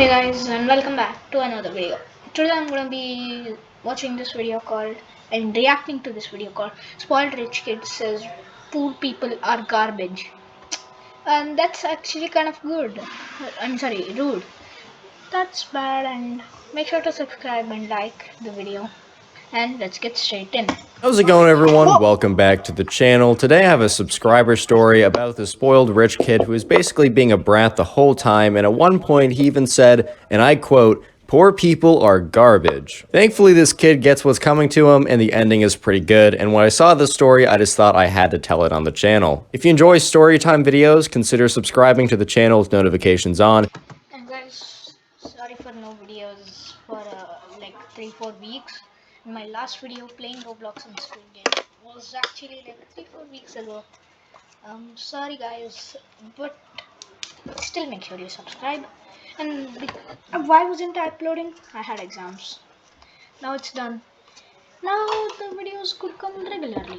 Hey guys, and welcome back to another video. Today I'm gonna be watching this video called and reacting to this video called Spoiled Rich Kid Says Poor People Are Garbage. And that's actually kind of good. I'm sorry, rude. That's bad, and make sure to subscribe and like the video. And let's get straight in. How's it going, everyone? Welcome back to the channel. Today I have a subscriber story about the spoiled rich kid who is basically being a brat the whole time, and at one point he even said, and I quote, "Poor people are garbage." Thankfully, this kid gets what's coming to him, and the ending is pretty good, and when I saw this story, I just thought I had to tell it on the channel. If you enjoy storytime videos, consider subscribing to the channel with notifications on. And guys, sorry for no videos for like 3-4 weeks. My last video playing Roblox and Squid Game was actually like 3-4 weeks ago. Sorry guys, but still make sure you subscribe. And why wasn't I uploading? I had exams. Now it's done. Now the videos could come regularly.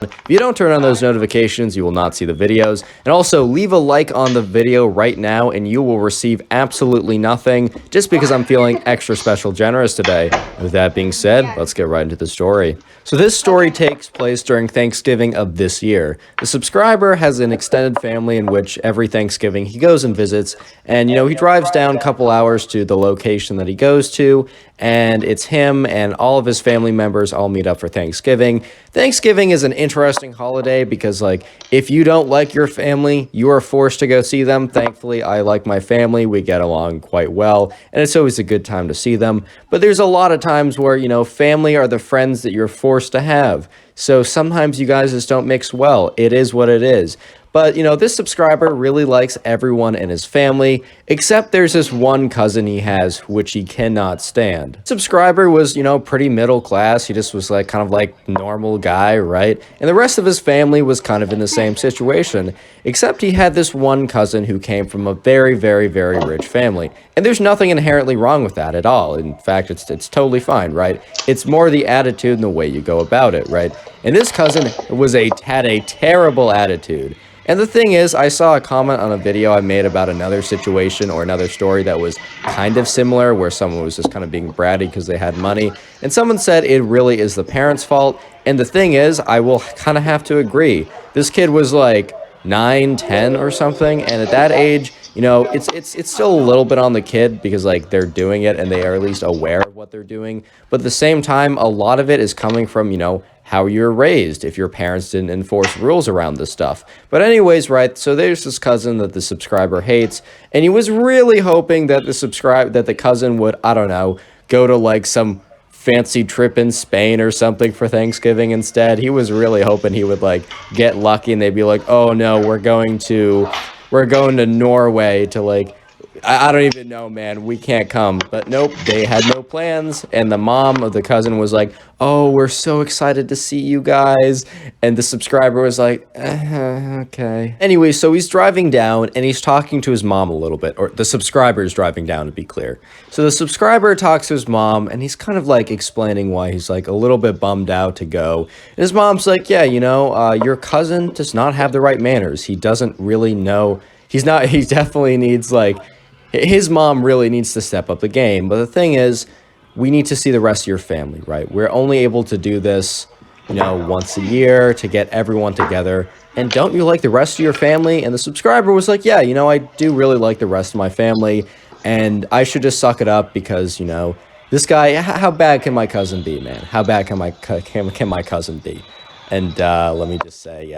If you don't turn on those notifications, you will not see the videos. And also, leave a like on the video right now and you will receive absolutely nothing, just because I'm feeling extra special generous today. With that being said, let's get right into the story. So this story takes place during Thanksgiving of this year. The subscriber has an extended family in which every Thanksgiving he goes and visits, and he drives down a couple hours to the location that he goes to, and it's him and all of his family members all meet up for Thanksgiving. Thanksgiving is an interesting holiday because, like, if you don't like your family, you are forced to go see them. Thankfully, I like my family. We get along quite well, and it's always a good time to see them. But there's a lot of times where, family are the friends that you're forced to have. So sometimes you guys just don't mix well. It is what it is. But, this subscriber really likes everyone in his family, except there's this one cousin he has, which he cannot stand. Subscriber was, pretty middle class. He just was kind of like normal guy, right? And the rest of his family was kind of in the same situation, except he had this one cousin who came from a very, very, very rich family. And there's nothing inherently wrong with that at all. In fact, it's totally fine, right? It's more the attitude and the way you go about it, right? And this cousin had a terrible attitude. And the thing is, I saw a comment on a video I made about another situation or another story that was kind of similar, where someone was just kind of being bratty because they had money. And someone said it really is the parents' fault. And the thing is, I will kind of have to agree. This kid was like 9, 10 or something. And at that age, it's still a little bit on the kid because, like, they're doing it and they are at least aware of what they're doing. But at the same time, a lot of it is coming from, how you're raised, if your parents didn't enforce rules around this stuff. But anyways, right, so there's this cousin that the subscriber hates, and he was really hoping that the cousin would, I don't know, go to like some fancy trip in Spain or something for Thanksgiving instead. He was really hoping he would like get lucky and they'd be like, "Oh no, we're going to Norway to like, I don't even know, man, we can't come." But nope, they had no plans, and the mom of the cousin was like, "Oh, we're so excited to see you guys," and the subscriber was like, okay. Anyway, so he's driving down, and he's talking to his mom a little bit, or the subscriber is driving down, to be clear. So the subscriber talks to his mom, and he's kind of like explaining why he's like a little bit bummed out to go, and his mom's like, "Yeah, your cousin does not have the right manners. He doesn't really know, he definitely needs like, his mom really needs to step up the game." But the thing is, we need to see the rest of your family, right? We're only able to do this, once a year to get everyone together. And don't you like the rest of your family? And the subscriber was like, "Yeah, I do really like the rest of my family. And I should just suck it up because, this guy, how bad can my cousin be, man? How bad can my cousin be?" And let me just say,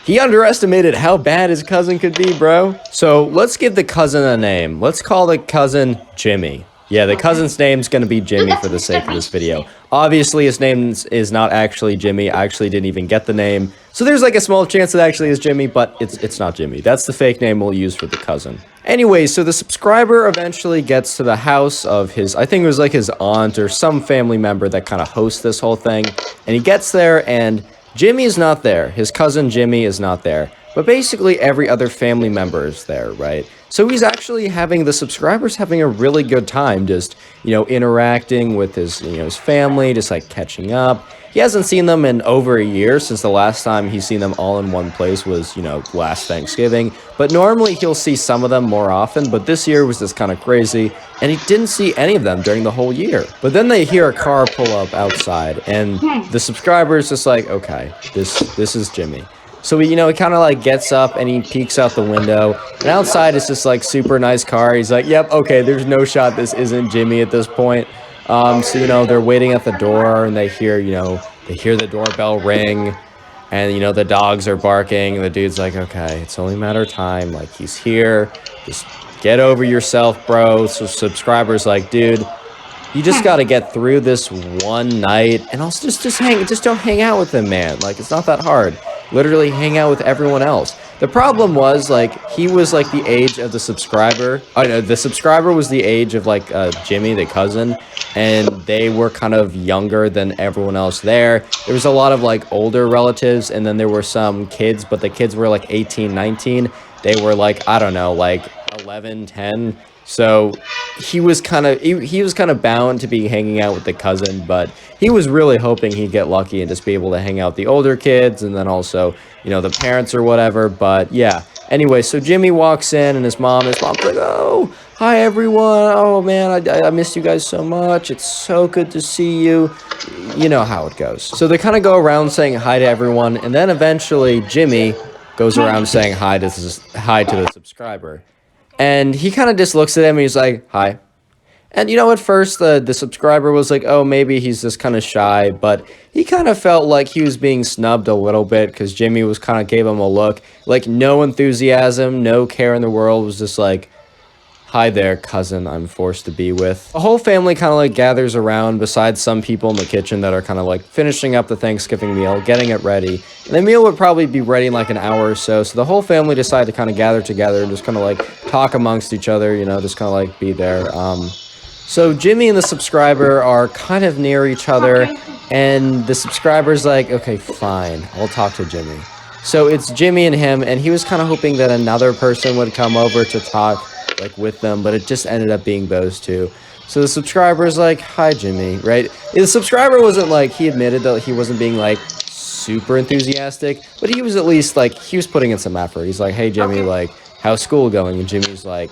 he underestimated how bad his cousin could be, bro. So let's give the cousin a name. Let's call the cousin Jimmy. Yeah, the cousin's name's gonna be Jimmy for the sake of this video. Obviously, his name is not actually Jimmy. I actually didn't even get the name. So there's like a small chance it actually is Jimmy, but it's not Jimmy. That's the fake name we'll use for the cousin. Anyway, so the subscriber eventually gets to the house of I think it was like his aunt or some family member that kind of hosts this whole thing. And he gets there and Jimmy is not there. His cousin Jimmy is not there. but basically every other family member is there, right? So he's actually having the subscribers having a really good time, just, interacting with his family, just like catching up. He hasn't seen them in over a year since the last time he's seen them all in one place was, last Thanksgiving. But normally he'll see some of them more often, but this year was just kind of crazy, and he didn't see any of them during the whole year. But then they hear a car pull up outside, and the subscriber is just like, okay, this is Jimmy. So he kind of like gets up and he peeks out the window, and outside it's this like super nice car. He's like, yep, okay, there's no shot this isn't Jimmy at this point. So they're waiting at the door, and they hear the doorbell ring, and the dogs are barking, and the dude's like, okay, it's only a matter of time, like he's here, just get over yourself, bro. So subscribers like, dude, you just got to get through this one night, and also just don't hang out with him, man. Like, it's not that hard. Literally hang out with everyone else. The problem was, like, he was like the age of the subscriber. The subscriber was the age of like Jimmy, the cousin, and they were kind of younger than everyone else there. There was a lot of like older relatives, and then there were some kids, but the kids were like 18, 19. They were like, I don't know, like 11, 10. So he was kind of bound to be hanging out with the cousin, but he was really hoping he'd get lucky and just be able to hang out with the older kids, and then also, the parents or whatever. But yeah, anyway, so Jimmy walks in, and his mom's like, oh, hi everyone. Oh man, I missed you guys so much. It's so good to see you. You know how it goes. So they kind of go around saying hi to everyone, and then eventually Jimmy goes around saying hi to the subscriber. And he kind of just looks at him and he's like, hi. And at first the subscriber was like, oh, maybe he's just kind of shy, but he kind of felt like he was being snubbed a little bit because Jimmy was kind of gave him a look, like no enthusiasm, no care in the world, was just like, hi there, cousin I'm forced to be with. The whole family kind of like gathers around, besides some people in the kitchen that are kind of like finishing up the Thanksgiving meal, getting it ready. And the meal would probably be ready in like an hour or so. So the whole family decided to kind of gather together and just kind of like talk amongst each other, just kind of like be there. So Jimmy and the subscriber are kind of near each other, and the subscriber's like, okay, fine, I'll talk to Jimmy. So it's Jimmy and him, and he was kind of hoping that another person would come over to talk like with them, but it just ended up being those two. So the subscriber's like, hi Jimmy, right? The subscriber wasn't like, he admitted that he wasn't being like super enthusiastic, but he was at least like, he was putting in some effort. He's like, hey Jimmy, like, how's school going? And Jimmy's like,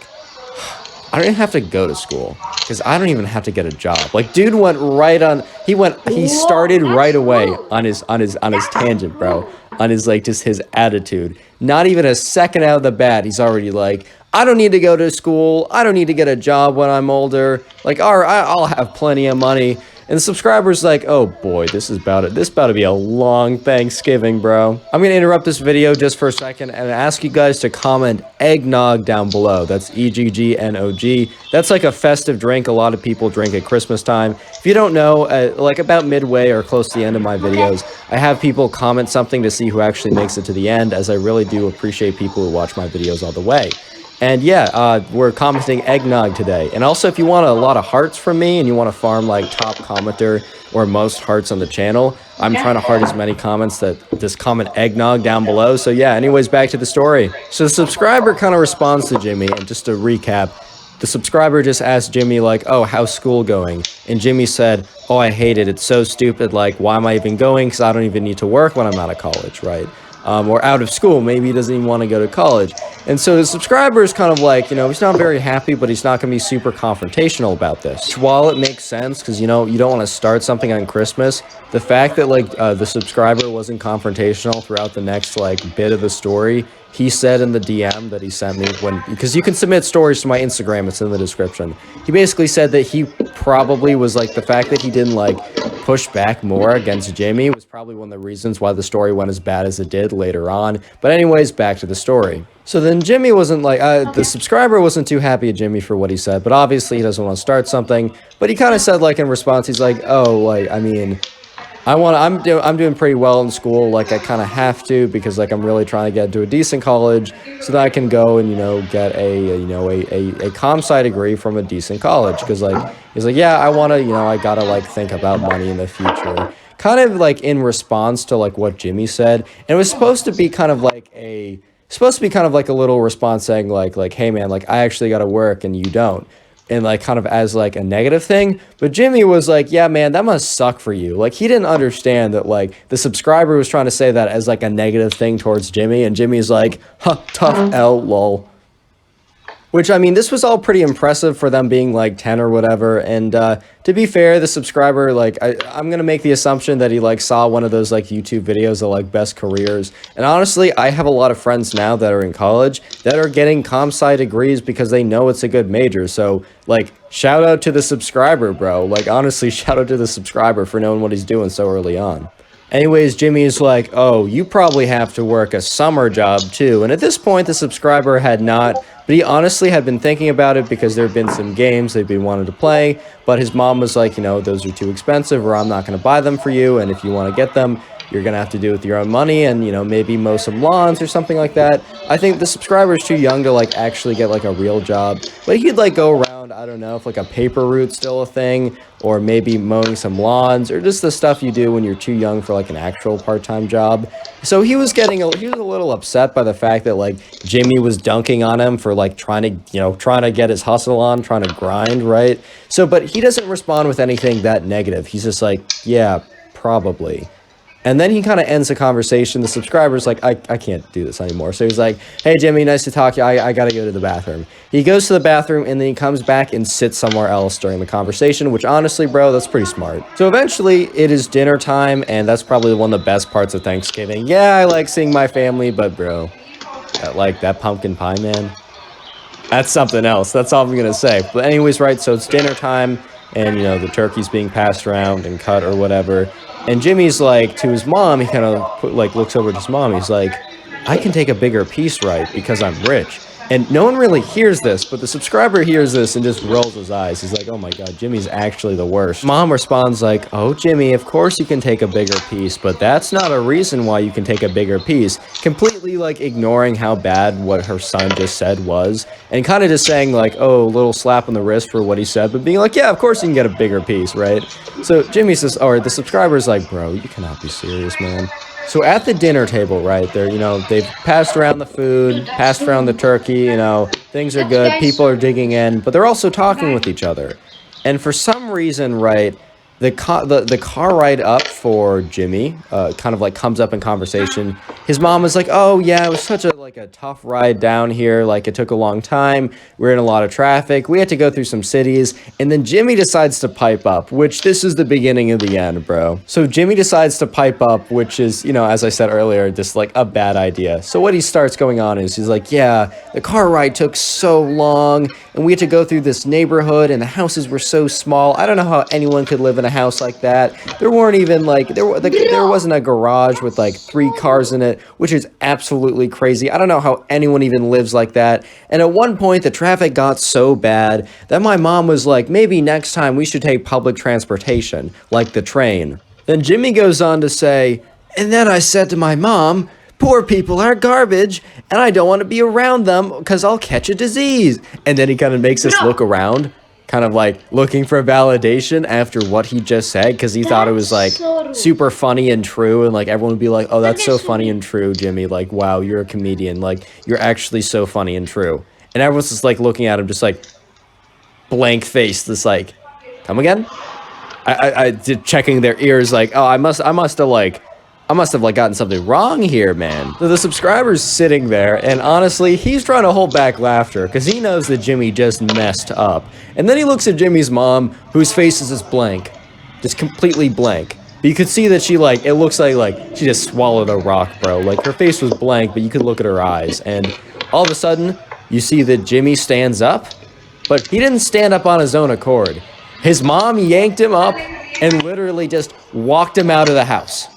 I don't even have to go to school because I don't even have to get a job. Like, dude went right on, he started right away on his tangent, bro, on his like just his attitude. Not even a second out of the bat, he's already like, I don't need to go to school. I don't need to get a job when I'm older. Like, I'll have plenty of money. And the subscriber's like, oh boy, this is about it. This about to be a long Thanksgiving, bro. I'm gonna interrupt this video just for a second and ask you guys to comment eggnog down below. That's EGGNOG. That's like a festive drink a lot of people drink at Christmas time. If you don't know, like about midway or close to the end of my videos, I have people comment something to see who actually makes it to the end, as I really do appreciate people who watch my videos all the way. And yeah, we're commenting eggnog today. And also, if you want a lot of hearts from me and you want to farm like top commenter or most hearts on the channel, I'm trying to heart as many comments that just comment eggnog down below. So yeah, anyways, back to the story. So the subscriber kind of responds to Jimmy, and just to recap, the subscriber just asked Jimmy like, oh, how's school going? And Jimmy said, oh, I hate it. It's so stupid. Like, why am I even going? Because I don't even need to work when I'm out of college, right? Or out of school. Maybe he doesn't even want to go to college. And so the subscriber is kind of like, he's not very happy, but he's not going to be super confrontational about this. While it makes sense, because, you don't want to start something on Christmas, the fact that, like, the subscriber wasn't confrontational throughout the next, like, bit of the story, he said in the DM that he sent me because you can submit stories to my Instagram, it's in the description. He basically said that he probably was, like, the fact that he didn't, like, push back more against Jimmy was probably one of the reasons why the story went as bad as it did later on. But anyways, back to the story. So then Jimmy wasn't like, the subscriber wasn't too happy at Jimmy for what he said, but obviously he doesn't want to start something. But he kind of said, like, in response, he's like, oh, like, I mean, I'm doing pretty well in school. Like, I kind of have to, because, like, I'm really trying to get into a decent college so that I can go and, get a comp sci degree from a decent college. Because, like, he's like, yeah, I want to, I got to, like, think about money in the future. Kind of, like, in response to, like, what Jimmy said. And it was supposed to be kind of like a supposed to be kind of like a little response saying like, hey man, like I actually got to work and you don't. And like kind of as like a negative thing. But Jimmy was like, yeah, man, that must suck for you. Like he didn't understand that like the subscriber was trying to say that as like a negative thing towards Jimmy. And Jimmy's like, huh, tough L, lol. Which, I mean, this was all pretty impressive for them being like 10 or whatever. And to be fair, the subscriber, like, I'm going to make the assumption that he like saw one of those like YouTube videos of like best careers. And honestly, I have a lot of friends now that are in college that are getting comp-sci degrees because they know it's a good major. So like, shout out to the subscriber, bro. Like, honestly, shout out to the subscriber for knowing what he's doing so early on. Anyways, Jimmy's like, oh, you probably have to work a summer job too. And at this point, the subscriber had not, but he honestly had been thinking about it because there had been some games they'd been wanting to play. But his mom was like, you know, those are too expensive or I'm not going to buy them for you. And if you want to get them, you're going to have to do it with your own money and, you know, maybe mow some lawns or something like that. I think the subscriber is too young to like actually get like a real job. But he could like go around, I don't know, if like a paper route's still a thing, or maybe mowing some lawns, or just the stuff you do when you're too young for like an actual part-time job. So he was a little upset by the fact that like Jimmy was dunking on him for like trying to get his hustle on, trying to grind, right? So, but he doesn't respond with anything that negative. He's just like, yeah, probably. And then he kind of ends the conversation. The subscriber's like, I can't do this anymore. So he's like, hey, Jimmy, nice to talk to you. I got to go to the bathroom. He goes to the bathroom, and then he comes back and sits somewhere else during the conversation, which honestly, bro, that's pretty smart. So eventually, it is dinner time, and that's probably one of the best parts of Thanksgiving. Yeah, I like seeing my family, but bro, that pumpkin pie, man, that's something else. That's all I'm going to say. But anyways, right, so it's dinner time, and, you know, the turkey's being passed around and cut or whatever. And Jimmy's like, to his mom, he kind of looks over at his mom. He's like, I can take a bigger piece, right? Because I'm rich. And no one really hears this, but the subscriber hears this and just rolls his eyes. He's like, oh my God, Jimmy's actually the worst. Mom responds like, oh, Jimmy, of course you can take a bigger piece, but that's not a reason why you can take a bigger piece. Completely like ignoring how bad what her son just said was, and kind of just saying like, oh, a little slap on the wrist for what he said, but being like, yeah, of course you can get a bigger piece, right? So Jimmy says, or the subscriber's like, bro, you cannot be serious, man. So at the dinner table, right, they're, you know, they've passed around the food, passed around the turkey, you know, things are good, people are digging in, but they're also talking with each other. And for some reason, right, the car ride up for Jimmy kind of like comes up in conversation. His mom was like, oh yeah, it was such a tough ride down here, like it took a long time, we're in a lot of traffic, we had to go through some cities. And then Jimmy decides to pipe up, which this is the beginning of the end, bro. So Jimmy decides to pipe up, which is, you know, as I said earlier, just like a bad idea. So what he starts going on is he's like, yeah, the car ride took so long and we had to go through this neighborhood and the houses were so small. I don't know how anyone could live in a house like that. There weren't even like, there wasn't a garage with like 3 cars in it, which is absolutely crazy. I don't know how anyone even lives like that. And at one point, the traffic got so bad that my mom was like, maybe next time we should take public transportation, like the train. Then Jimmy goes on to say, and then I said to my mom, poor people are garbage, and I don't want to be around them because I'll catch a disease. And then he kind of makes us look around, kind of like looking for validation after what he just said, because he thought it was like super funny and true, and like everyone would be like, oh, that's so funny and true, Jimmy, like, wow, you're a comedian, like, you're actually so funny and true. And everyone's just like looking at him just like blank face, just like, come again? I did checking their ears like, oh, I must have gotten something wrong here, man. So the subscriber's sitting there, and honestly, he's trying to hold back laughter because he knows that Jimmy just messed up. And then he looks at Jimmy's mom, whose face is just blank, just completely blank. But you could see that she it looks like she just swallowed a rock, bro. Like her face was blank, but you could look at her eyes, and all of a sudden, you see that Jimmy stands up, but he didn't stand up on his own accord. His mom yanked him up and literally just walked him out of the house.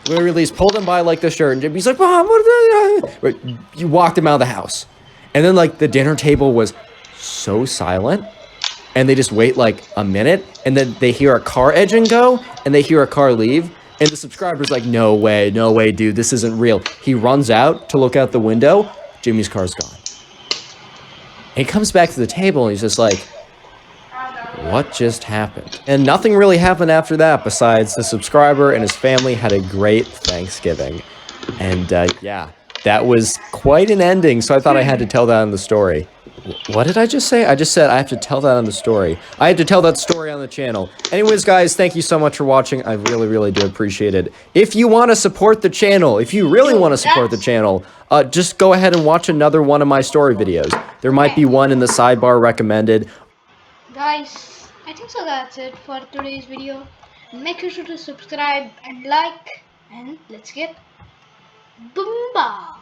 Literally just pulled him by like the shirt, and Jimmy's like, Mom, what? You walked him out of the house. And then like the dinner table was so silent, and they just wait like a minute, and then they hear a car engine go, and they hear a car leave, and the subscriber's like, no way, dude, this isn't real. He runs out to look out the window, Jimmy's car's gone. And he comes back to the table, and he's just like, what just happened? And nothing really happened after that besides the subscriber and his family had a great Thanksgiving. And yeah, That was quite an ending, so I thought I had to tell that in the story. What did I just say? I just said I have to tell that on the story. I had to tell that story on the channel. Anyways, guys, thank you so much for watching. I really, really do appreciate it. If you want to support the channel, if you really want to support the channel, just go ahead and watch another one of my story videos. There might be one in the sidebar recommended. Guys, I think so that's it for today's video. Make sure to subscribe and like, and let's get Boomba!